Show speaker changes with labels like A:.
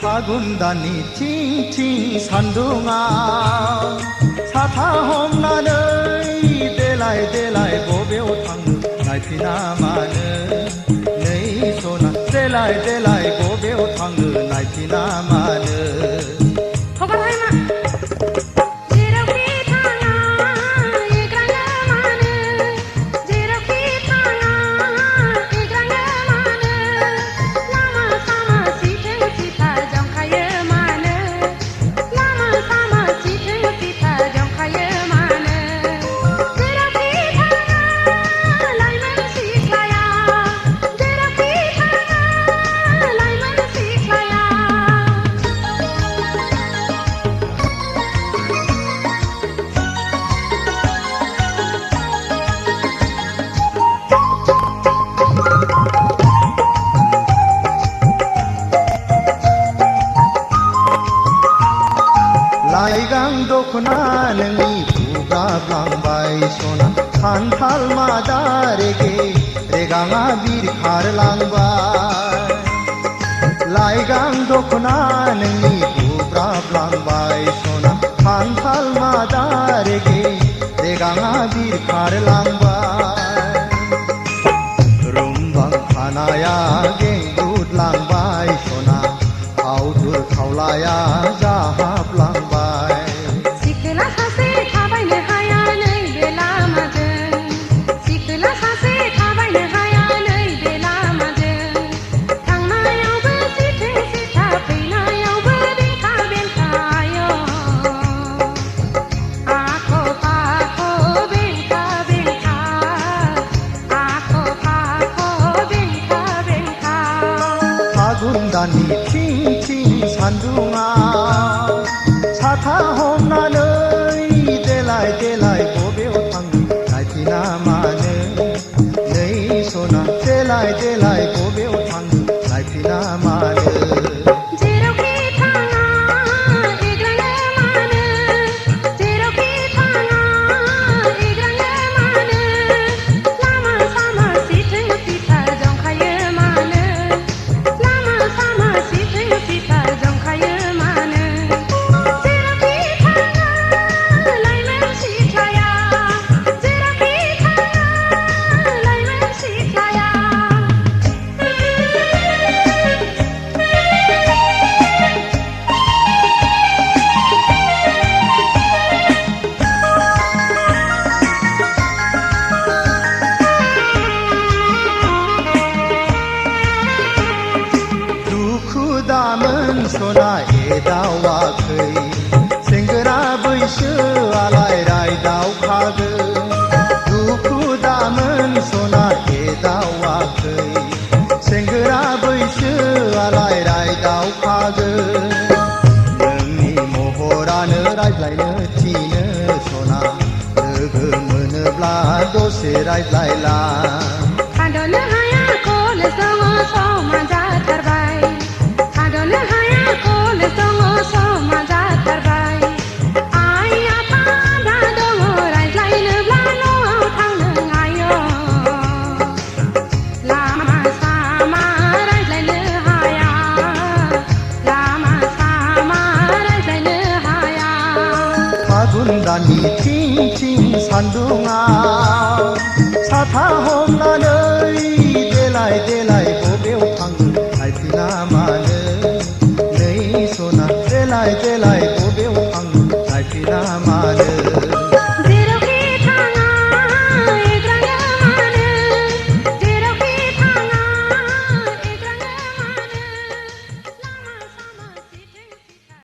A: फागुनदाननि थिं थिं सान्दुङा साथा हमनानै देलाय देलाय बबेयाव थांनो नायफिना मानो नै सना देलाय देलाय बबेयाव थांनो नायफिना मानो लाइगां दखना नोंनि बुगाब्लांबाय सना खान्थाल मादा रेगे रेगाङा बिरखारलांबाय लाइगां दखना नोंनि बुगाब्लांबाय सना खान्थाल मादा रेगे रेगाङा बिरखारलांबाय रुमबां खानाया गेंगुदलांबाय सना आवदुर खावलाया जाहाबलांबाय
B: सिखोला सासे थाबायनो हाया नैबे लामाजों सिखोला सासे थाबायनो हाया नैबे लामाजों थांनायावबो सिथो सिथा फैनायावबो बेंखा बेंखायो आख' फाख' बेंखा बेंखा आख' फाख' बेंखा बेंखा
A: फागुन दाननि थिं थिं सान्दुङा साथा हमनानै देलाय देलाय बबेयाव थांनो नायफिना मानो नै सना देलाय देलाय बबेयाव थांनो नायफिना मानो
B: जेरावखि थाङा एग्राङो मानो जेरावखि थाङा एग्राङो मानो लामा सामा सिथो सिथा जंखायो मानो लामा सामा सिथो सिथा जंखायो मानो जेरावखि थाङा लाइमोन सिख्लाया जेरावखि थाङा लाइमोन सिख्लाया
A: दुखु दामोन सना एदावाखै सेंग्रा बैसोआलाय रायदावखागोन दुखु दामोन सना एदावाखै सेंग्रा बैसोआलाय रायदावखागोन नोंनि महरानो रायज्लायनो थिनो सना लोगो मोनोब्ला दसे रायज्लायला
B: थाद'नो हाया कलेज दङ समा जाथारबाय थाद'नो हाया कलेज दङ समा जाथारबाय आइ आफा आदा दङ रायज्लायनोब्ला न'आव थांनो हायो लामा सामा रायज्लायनो हाया लामा सामा रायज्लायनो हाया
A: फागुन दाननि थिं थिं सान्दुङा साथा हमनानै देलाय देलाय